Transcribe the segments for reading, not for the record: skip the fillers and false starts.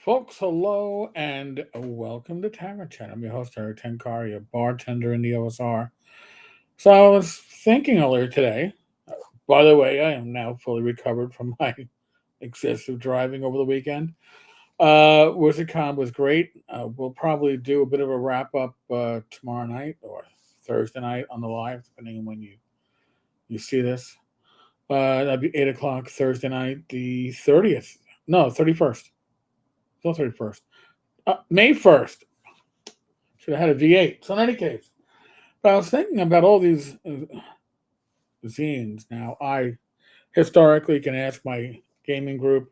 Folks, hello and welcome to Tavern. I'm your host, Eric Tenkar, your bartender in the OSR. So I was thinking earlier today, by the way, I am now fully recovered from my excessive driving over the weekend. WizardCon was great. We'll probably do a bit of a wrap up tomorrow night or Thursday night on the live, depending on when you see this. That'd be 8 o'clock Thursday night, the 30th. No, 31st. Still 31st. May 1st. Should have had a V8. So in any case, but I was thinking about all these zines. Now, I historically can ask my gaming group,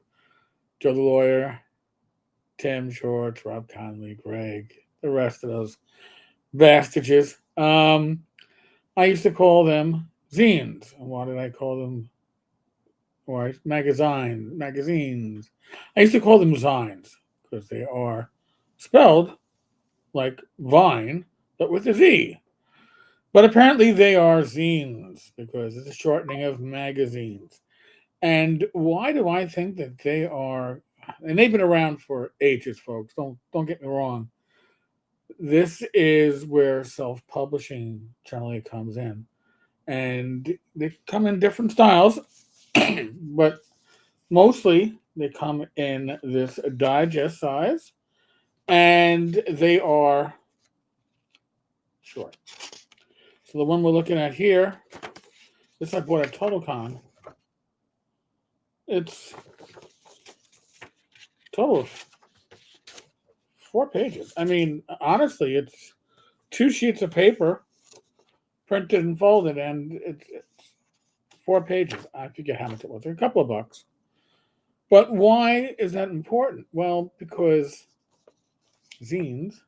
Joe the Lawyer, Tim Shorts, Rob Conley, Greg, the rest of those vastages. I used to call them zines. Why did I call them? Or magazines. I used to call them zines because they are spelled like vine, but with a Z. But apparently they are zines because it's a shortening of magazines. And why do I think that they are? And they've been around for ages, folks. Don't get me wrong. This is where self-publishing generally comes in, and they come in different styles, but mostly they come in this digest size, and they are short. So the one we're looking at here, this I bought at TotalCon. It's total of 4 pages. I mean, honestly, it's 2 sheets of paper printed and folded, and it's 4 pages. I forget how much it was. A couple of bucks. But why is that important? Well, because zines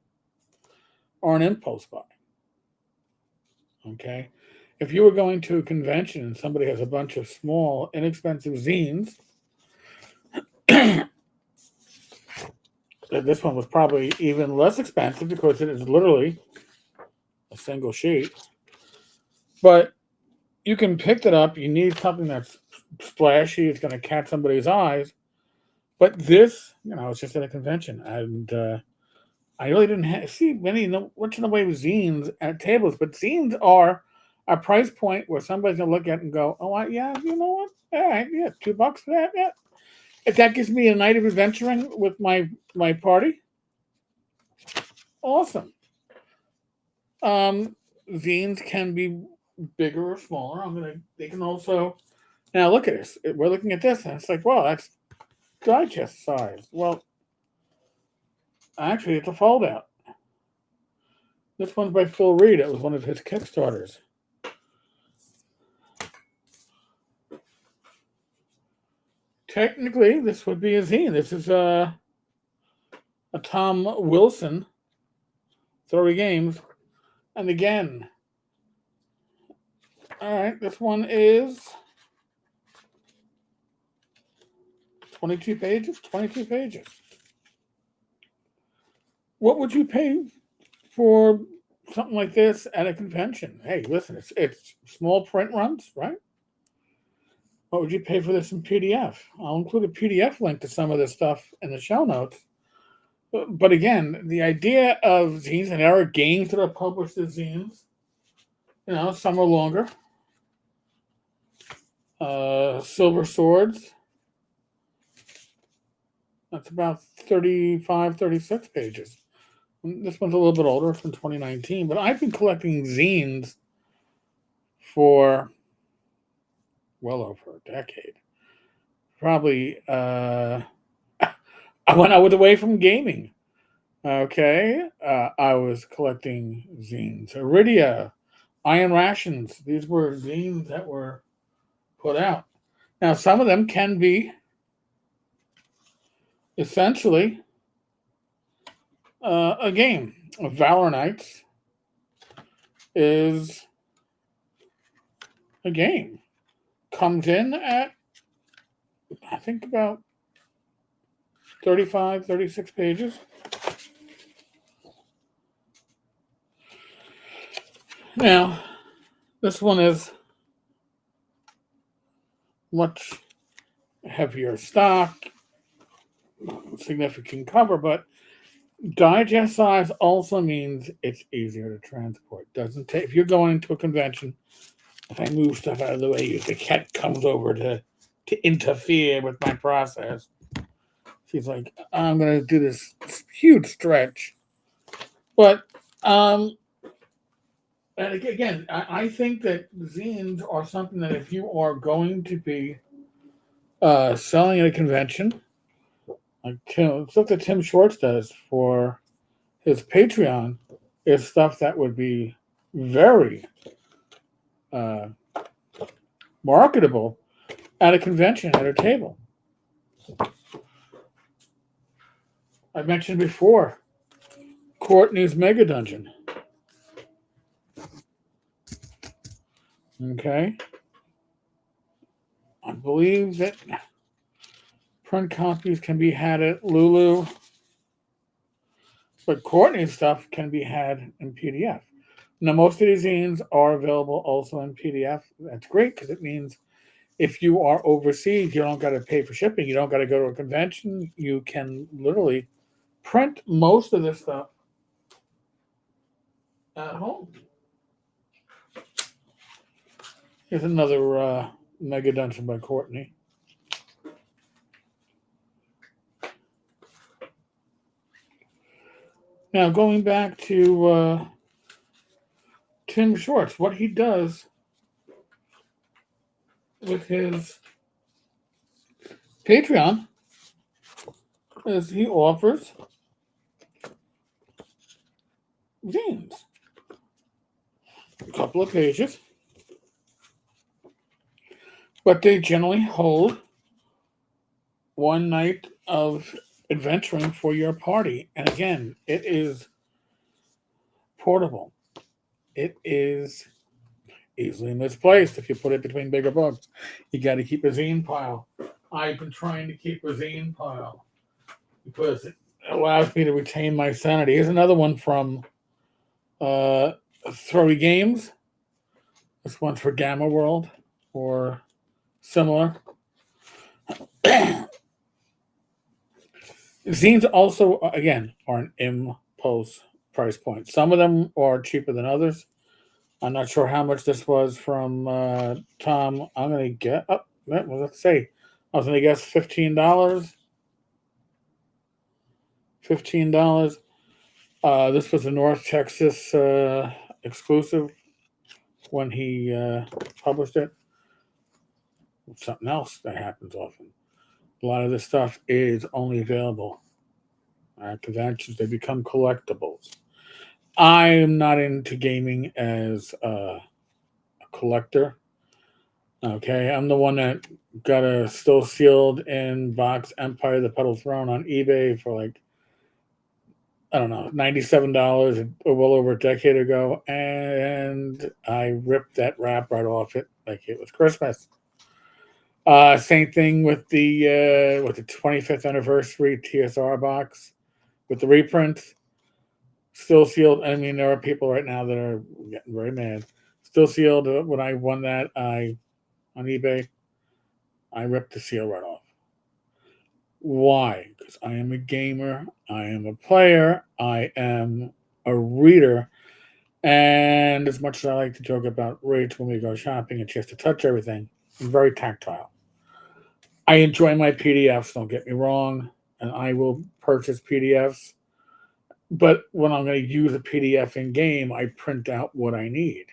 are an impulse buy. Okay? If you were going to a convention and somebody has a bunch of small, inexpensive zines, this one was probably even less expensive because it is literally a single sheet. But you can pick it up. You need something that's splashy. It's going to catch somebody's eyes. But this, it's just at a convention. And I really didn't see many much in the way of zines at tables. But zines are a price point where somebody's going to look at it and go, oh, yeah, you know what? All right, yeah, $2 for that. Yeah. If that gives me a night of adventuring with my party, awesome. Zines can be bigger or smaller. They can also, now look at this. We're looking at this, and it's like, wow, that's digest size. Well, actually, it's a fold out. This one's by Phil Reed. It was one of his Kickstarters. Technically, this would be a zine. This is a Tom Wilson, 30 Games. And again, all right, this one is 22 pages. 22 pages. What would you pay for something like this at a convention? Hey, listen, it's small print runs, right? What would you pay for this in PDF? I'll include a PDF link to some of this stuff in the show notes. But again, the idea of zines, and there are games that are published as zines. Some are longer. Silver Swords. That's about 35, 36 pages. This one's a little bit older. It's from 2019. But I've been collecting zines for well over a decade. Probably when I was away from gaming. Okay. I was collecting zines. Iridia, Iron Rations. These were zines that were put out. Now, some of them can be essentially a game. Valor Knights is a game. Comes in at, I think, about 35, 36 pages. Now, this one is much heavier stock, significant cover, but digest size also means it's easier to transport. Doesn't take if you're going to a convention. If I move stuff out of the way, the cat comes over to interfere with my process. She's like, I'm gonna do this huge stretch, but and again, I think that zines are something that if you are going to be selling at a convention, like stuff that Tim Schwartz does for his Patreon, is stuff that would be very uh, marketable at a convention at a table. I mentioned before Courtney's Mega Dungeon. Okay. I believe that print copies can be had at Lulu, but Courtney's stuff can be had in PDF. Now, most of these zines are available also in PDF. That's great because it means if you are overseas, you don't got to pay for shipping. You don't got to go to a convention. You can literally print most of this stuff at home. Here's another Mega Dungeon by Courtney. Now, going back to Tim Schwartz, what he does with his Patreon is he offers zines. A couple of pages. But they generally hold one night of adventuring for your party. And again, it is portable. It is easily misplaced if you put it between bigger books. You got to keep a zine pile. I've been trying to keep a zine pile because it allows me to retain my sanity. Here's another one from Throwy Games. This one's for Gamma World or similar. Zines also, again, are an impulse price point. Some of them are cheaper than others. I'm not sure how much this was from Tom. I'm going to get up. Well, let's say I was going to guess $15. $15. This was a North Texas exclusive when he published it. Something else that happens often. A lot of this stuff is only available at conventions. They become collectibles. I'm not into gaming as a collector. Okay, I'm the one that got a still sealed in box Empire the Petal Throne on eBay for like, I don't know, $97 well over a decade ago, and I ripped that wrap right off it like it was Christmas. Same thing with the 25th anniversary TSR box with the reprints. Still sealed. I mean, there are people right now that are getting very mad. Still sealed. When I won that, on eBay, I ripped the seal right off. Why? Because I am a gamer. I am a player. I am a reader. And as much as I like to joke about Rach when we go shopping and she has to touch everything, I'm very tactile. I enjoy my PDFs, don't get me wrong, and I will purchase PDFs. But when I'm going to use a PDF in game, I print out what I need,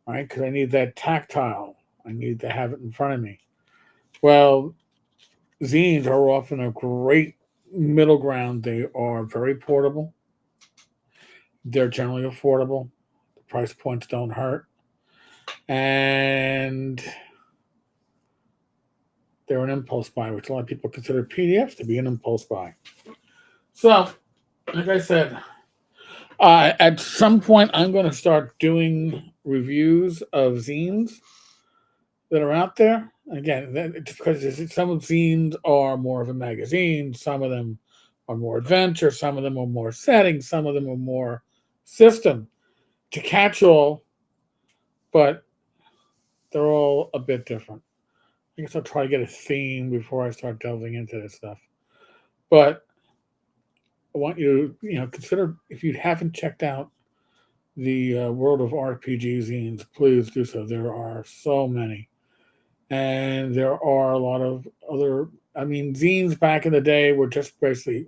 right? Because I need that tactile. I need to have it in front of me. Well, zines are often a great middle ground. They are very portable. They're generally affordable. The price points don't hurt. And they're an impulse buy, which a lot of people consider PDFs to be an impulse buy. So, like I said, at some point I'm going to start doing reviews of zines that are out there. Again, because some of zines are more of a magazine, some of them are more adventure, some of them are more setting, some of them are more system to catch all, but they're all a bit different. I guess I'll try to get a theme before I start delving into this stuff. But I want you to, consider, if you haven't checked out the World of RPG zines, please do so. There are so many. And there are a lot of other, zines back in the day were just basically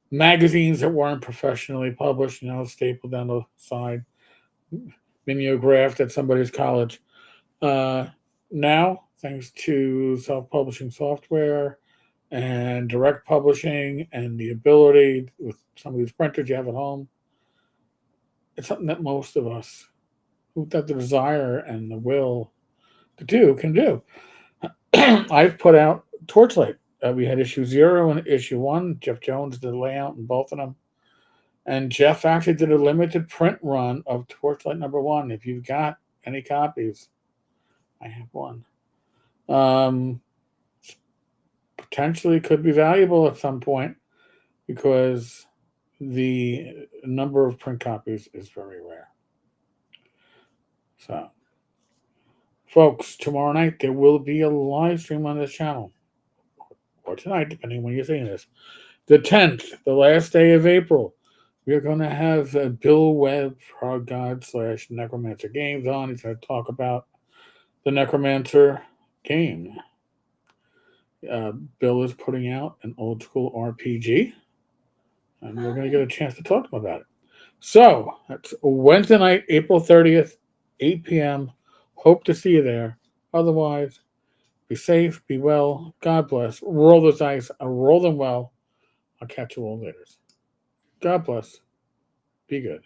magazines that weren't professionally published, stapled down the side, mimeographed at somebody's college. Uh, Now, thanks to self publishing software and direct publishing and the ability with some of these printers you have at home, it's something that most of us who've got the desire and the will to do can do. I've put out Torchlight. We had issue 0 and issue 1. Jeff Jones did the layout in both of them. And Jeff actually did a limited print run of Torchlight #1. If you've got any copies, I have one. Potentially could be valuable at some point because the number of print copies is very rare. So, folks, tomorrow night there will be a live stream on this channel, or tonight, depending on when you're seeing this. The 10th, the last day of April, we are going to have Bill Webb, Frog God / Necromancer Games on. He's going to talk about the Necromancer game. Bill is putting out an old school RPG, and we're going to get a chance to talk to him about it. So, that's Wednesday night, April 30th, 8 p.m. Hope to see you there. Otherwise, be safe, be well, God bless. Roll those dice, roll them well. I'll catch you all later. God bless. Be good.